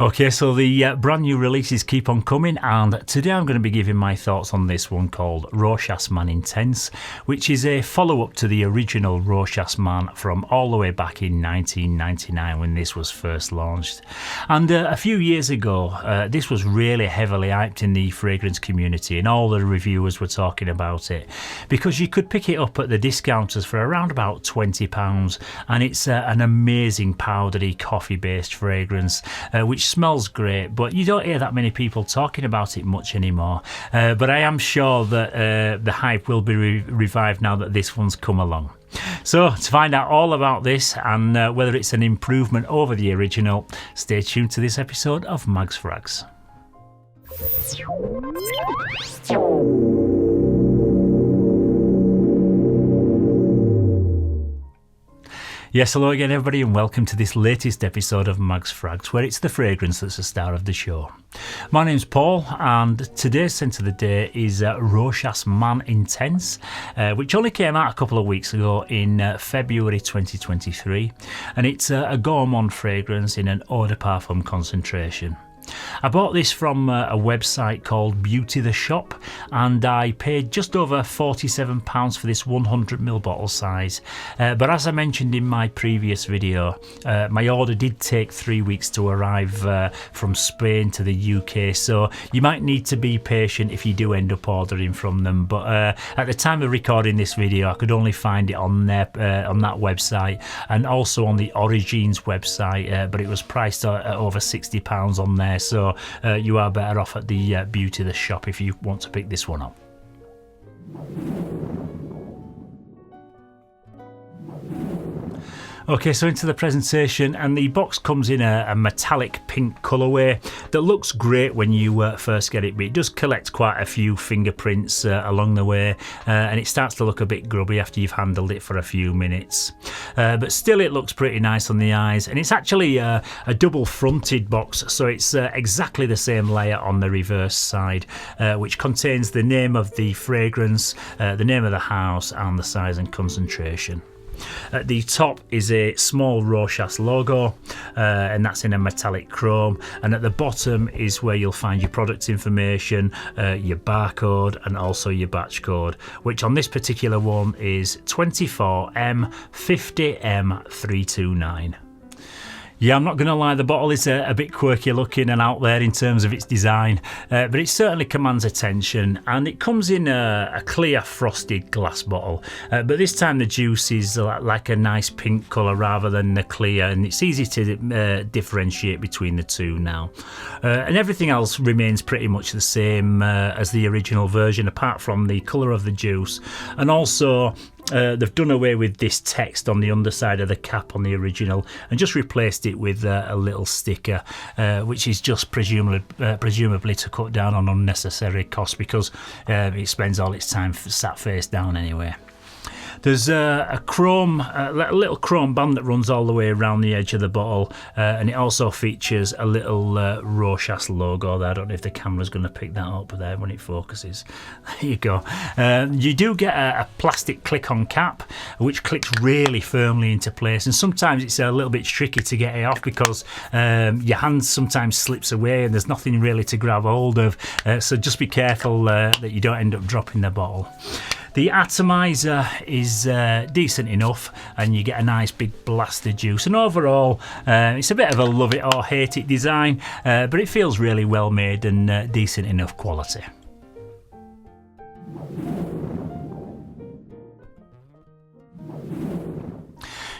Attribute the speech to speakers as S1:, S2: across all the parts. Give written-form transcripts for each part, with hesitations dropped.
S1: Okay, so the brand new releases keep on coming, and today I'm going to be giving my thoughts on this one called Rochas Man Intense, which is a follow-up to the original Rochas Man from all the way back in 1999 when this was first launched. And a few years ago, this was really heavily hyped in the fragrance community, and all the reviewers were talking about it, because you could pick it up at the discounters for around about £20, and it's an amazing powdery coffee-based fragrance, which smells great, but you don't hear that many people talking about it much anymore. But I am sure that the hype will be revived now that this one's come along. So to find out all about this and whether it's an improvement over the original, stay tuned to this episode of Mags Frags. Yes, hello again everybody, and welcome to this latest episode of Mags Frags, where it's the fragrance that's the star of the show. My name's Paul, and today's scent of the day is Rochas Man Intense, which only came out a couple of weeks ago in February 2023, and it's a gourmand fragrance in an eau de parfum concentration. I bought this from a website called Beauty the Shop, and I paid just over £47 for this 100ml bottle size. But as I mentioned in my previous video, my order did take 3 weeks to arrive from Spain to the UK, so you might need to be patient if you do end up ordering from them. But at the time of recording this video, I could only find it on that website, and also on the Origins website, but it was priced at over £60 on there. So you are better off at the Beauty the Shop if you want to pick this one up. Okay, so into the presentation, and the box comes in a metallic pink colourway that looks great when you first get it, but it does collect quite a few fingerprints along the way, and it starts to look a bit grubby after you've handled it for a few minutes. But still it looks pretty nice on the eyes, and it's actually a double fronted box, so it's exactly the same layer on the reverse side, which contains the name of the fragrance, the name of the house, and the size and concentration. At the top is a small Rochas logo, and that's in a metallic chrome, and at the bottom is where you'll find your product information, your barcode, and also your batch code, which on this particular one is 24M50M329. Yeah, I'm not going to lie, the bottle is a bit quirky looking and out there in terms of its design, but it certainly commands attention, and it comes in a clear frosted glass bottle, but this time the juice is like a nice pink colour rather than the clear, and it's easy to differentiate between the two now. And everything else remains pretty much the same as the original version, apart from the colour of the juice, and also they've done away with this text on the underside of the cap on the original and just replaced it with a little sticker, which is just presumably to cut down on unnecessary costs, because it spends all its time sat face down anyway. There's a little chrome band that runs all the way around the edge of the bottle, and it also features a little Rochas logo there. I don't know if the camera's going to pick that up there when it focuses. There you go. You do get a plastic click-on cap, which clicks really firmly into place, and sometimes it's a little bit tricky to get it off because your hand sometimes slips away and there's nothing really to grab hold of, so just be careful that you don't end up dropping the bottle. The atomizer is decent enough, and you get a nice big blast of juice, and overall it's a bit of a love it or hate it design, but it feels really well made and decent enough quality.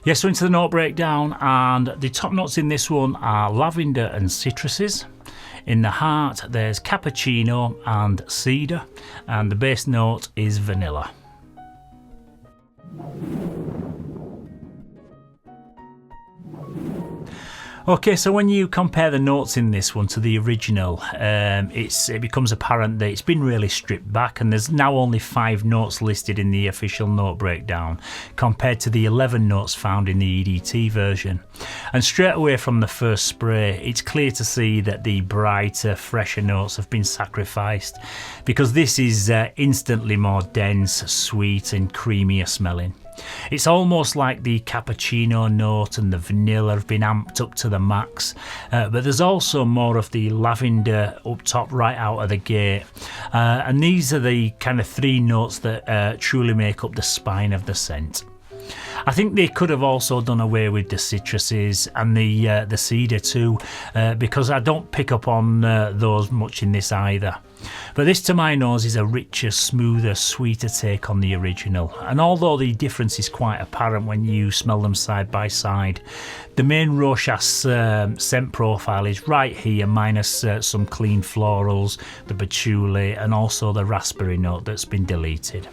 S1: Yes, so into the note breakdown, and the top notes in this one are lavender and citruses. In the heart there's cappuccino and cedar, and the base note is vanilla. Okay, so when you compare the notes in this one to the original, it becomes apparent that it's been really stripped back, and there's now only 5 notes listed in the official note breakdown compared to the 11 notes found in the EDT version. And straight away from the first spray, it's clear to see that the brighter, fresher notes have been sacrificed, because this is instantly more dense, sweet and creamier smelling. It's almost like the cappuccino note and the vanilla have been amped up to the max, but there's also more of the lavender up top right out of the gate, and these are the kind of three notes that truly make up the spine of the scent. I think they could have also done away with the citruses and the cedar too, because I don't pick up on those much in this either. But this to my nose is a richer, smoother, sweeter take on the original, and although the difference is quite apparent when you smell them side by side, the main Rochas scent profile is right here, minus some clean florals, the patchouli and also the raspberry note that's been deleted.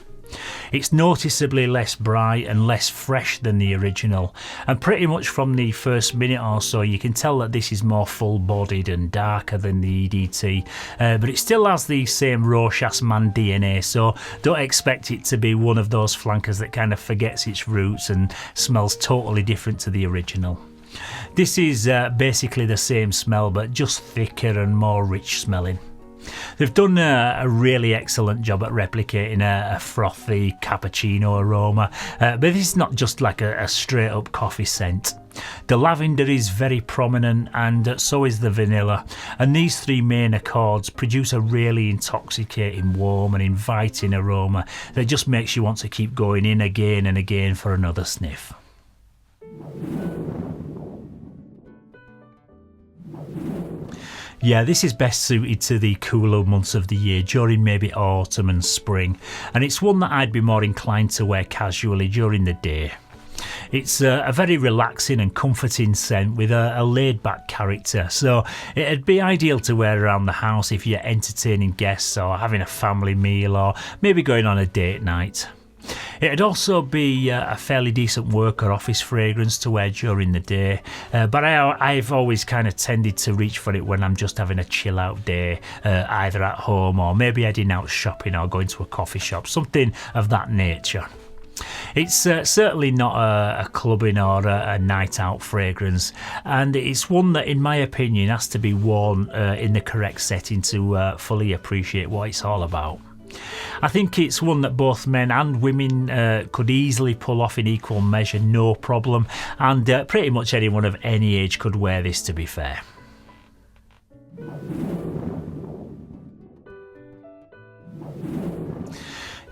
S1: It's noticeably less bright and less fresh than the original, and pretty much from the first minute or so you can tell that this is more full-bodied and darker than the EDT, but it still has the same Rochas man DNA, so don't expect it to be one of those flankers that kind of forgets its roots and smells totally different to the original. This is basically the same smell but just thicker and more rich smelling. They've done a really excellent job at replicating a frothy cappuccino aroma, but this is not just like a straight up coffee scent. The lavender is very prominent, and so is the vanilla, and these three main accords produce a really intoxicating, warm and inviting aroma that just makes you want to keep going in again and again for another sniff. Yeah, this is best suited to the cooler months of the year, during maybe autumn and spring, and it's one that I'd be more inclined to wear casually during the day. It's a very relaxing and comforting scent with a laid-back character, so it'd be ideal to wear around the house if you're entertaining guests or having a family meal or maybe going on a date night. It'd also be a fairly decent work or office fragrance to wear during the day, but I've always kind of tended to reach for it when I'm just having a chill out day, either at home or maybe heading out shopping or going to a coffee shop, something of that nature. It's certainly not a clubbing or a night out fragrance, and it's one that in my opinion has to be worn in the correct setting to fully appreciate what it's all about. I think it's one that both men and women could easily pull off in equal measure, no problem, and pretty much anyone of any age could wear this, to be fair.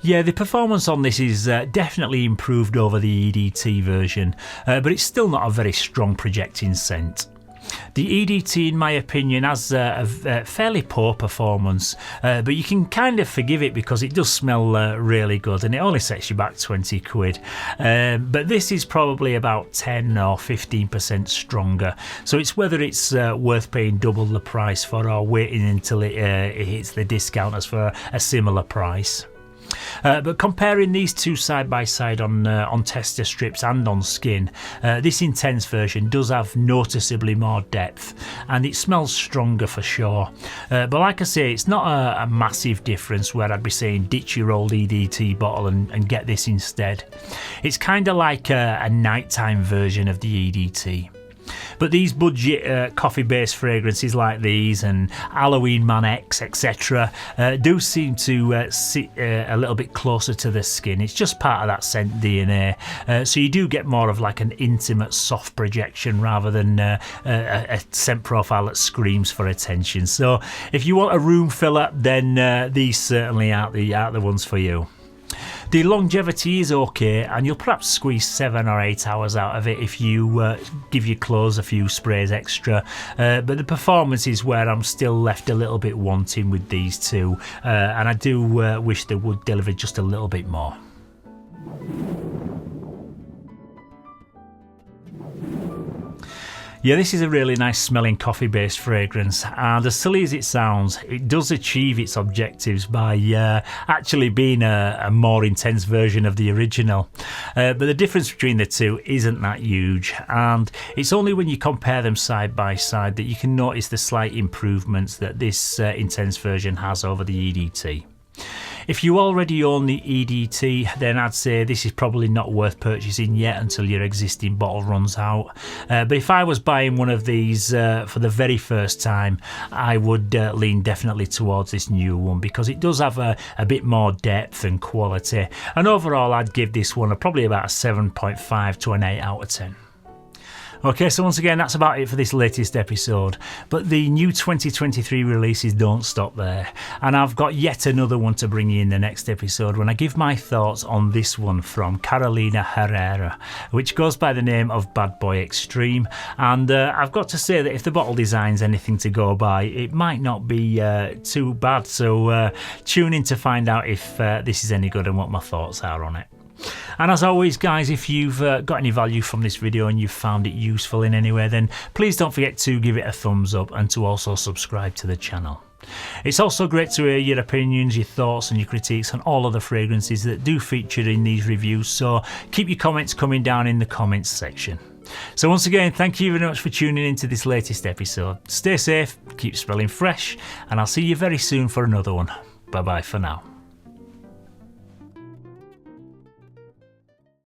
S1: Yeah, the performance on this is definitely improved over the EDT version, but it's still not a very strong projecting scent. The EDT, in my opinion, has a fairly poor performance, but you can kind of forgive it because it does smell really good and it only sets you back 20 quid. But this is probably about 10 or 15% stronger, so it's whether it's worth paying double the price for or waiting until it hits the discounters for a similar price. But comparing these two side by side on tester strips and on skin, this intense version does have noticeably more depth and it smells stronger for sure. But like I say, it's not a massive difference where I'd be saying ditch your old EDT bottle and get this instead. It's kind of like a nighttime version of the EDT. But these budget coffee-based fragrances like these and Halloween Man X, etc. Do seem to sit a little bit closer to the skin. It's just part of that scent DNA. So you do get more of like an intimate, soft projection rather than a scent profile that screams for attention. So if you want a room filler, then these certainly aren't the ones for you. The longevity is okay, and you'll perhaps squeeze 7 or 8 hours out of it if you give your clothes a few sprays extra, but the performance is where I'm still left a little bit wanting with these two, and I do wish they would deliver just a little bit more. Yeah, this is a really nice smelling coffee-based fragrance, and as silly as it sounds, it does achieve its objectives by actually being a more intense version of the original. But the difference between the two isn't that huge, and it's only when you compare them side by side that you can notice the slight improvements that this intense version has over the EDT. If you already own the EDT, then I'd say this is probably not worth purchasing yet until your existing bottle runs out. But if I was buying one of these for the very first time, I would lean definitely towards this new one because it does have a bit more depth and quality. And overall, I'd give this one probably about a 7.5 to an 8 out of 10. Okay, so once again, that's about it for this latest episode. But the new 2023 releases don't stop there. And I've got yet another one to bring you in the next episode when I give my thoughts on this one from Carolina Herrera, which goes by the name of Bad Boy Extreme. And I've got to say that if the bottle design's anything to go by, it might not be too bad. So tune in to find out if this is any good and what my thoughts are on it. And as always, guys, if you've got any value from this video and you've found it useful in any way, then please don't forget to give it a thumbs up and to also subscribe to the channel. It's also great to hear your opinions, your thoughts and your critiques on all of the fragrances that do feature in these reviews, so keep your comments coming down in the comments section. So once again, thank you very much for tuning into this latest episode. Stay safe, keep smelling fresh, and I'll see you very soon for another one. Bye bye for now.